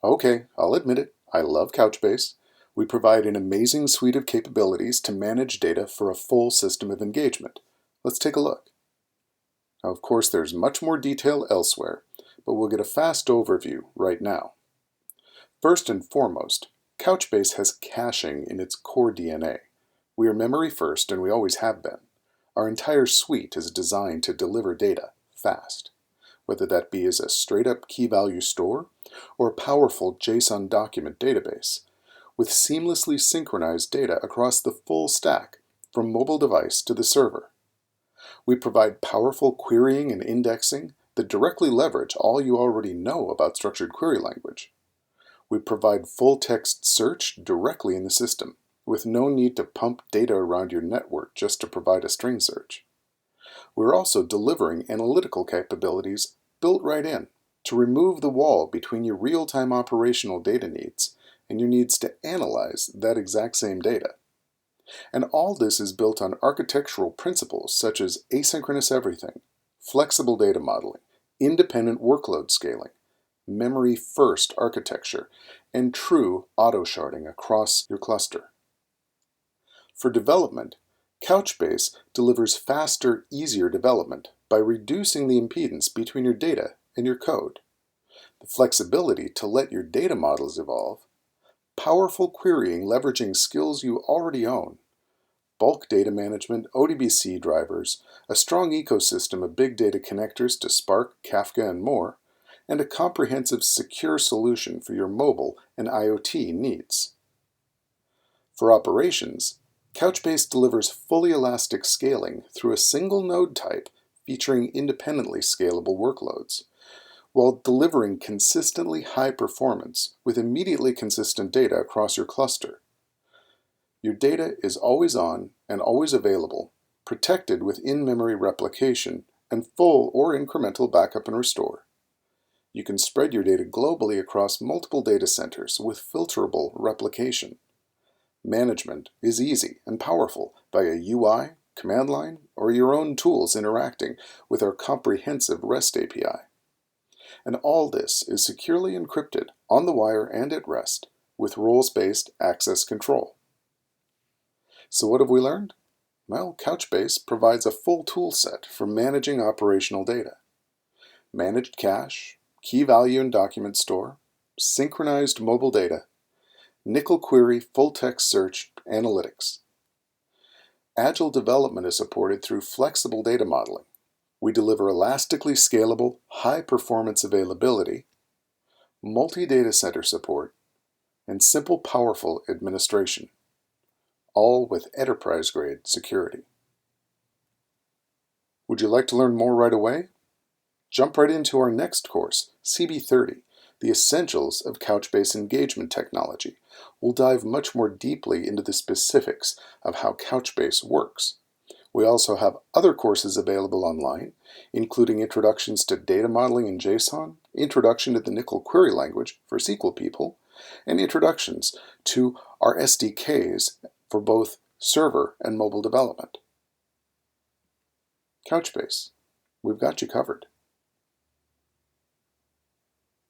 Okay, I'll admit it, I love Couchbase. We provide an amazing suite of capabilities to manage data for a full system of engagement. Let's take a look. Now, of course, there's much more detail elsewhere, but we'll get a fast overview right now. First and foremost, Couchbase has caching in its core DNA. We are memory first, and we always have been. Our entire suite is designed to deliver data fast, whether that be as a straight-up key-value store or a powerful JSON document database, with seamlessly synchronized data across the full stack, from mobile device to the server. We provide powerful querying and indexing that directly leverage all you already know about structured query language. We provide full-text search directly in the system, with no need to pump data around your network just to provide a string search. We're also delivering analytical capabilities built right in to remove the wall between your real-time operational data needs and your needs to analyze that exact same data. And all this is built on architectural principles such as asynchronous everything, flexible data modeling, independent workload scaling, memory-first architecture, and true auto-sharding across your cluster. For development, Couchbase delivers faster, easier development by reducing the impedance between your data and your code, the flexibility to let your data models evolve, powerful querying leveraging skills you already own, bulk data management, ODBC drivers, a strong ecosystem of big data connectors to Spark, Kafka, and more, and a comprehensive, secure solution for your mobile and IoT needs. For operations, Couchbase delivers fully elastic scaling through a single node type featuring independently scalable workloads, while delivering consistently high performance with immediately consistent data across your cluster. Your data is always on and always available, protected with in-memory replication and full or incremental backup and restore. You can spread your data globally across multiple data centers with filterable replication. Management is easy and powerful via UI, command line, or your own tools interacting with our comprehensive REST API. And all this is securely encrypted on the wire and at rest with roles-based access control. So what have we learned? Well, Couchbase provides a full tool set for managing operational data. Managed cache, key value and document store, synchronized mobile data, nickel query full-text search analytics. Agile development is supported through flexible data modeling. We deliver elastically scalable, high-performance availability, multi-data center support, and simple, powerful administration, all with enterprise-grade security. Would you like to learn more right away? Jump right into our next course, CB020, The Essentials of Couchbase Engagement Technology. We'll dive much more deeply into the specifics of how Couchbase works. We also have other courses available online, including Introductions to Data Modeling in JSON, Introduction to the Nickel Query Language for SQL people, and Introductions to our SDKs for both server and mobile development. Couchbase, we've got you covered.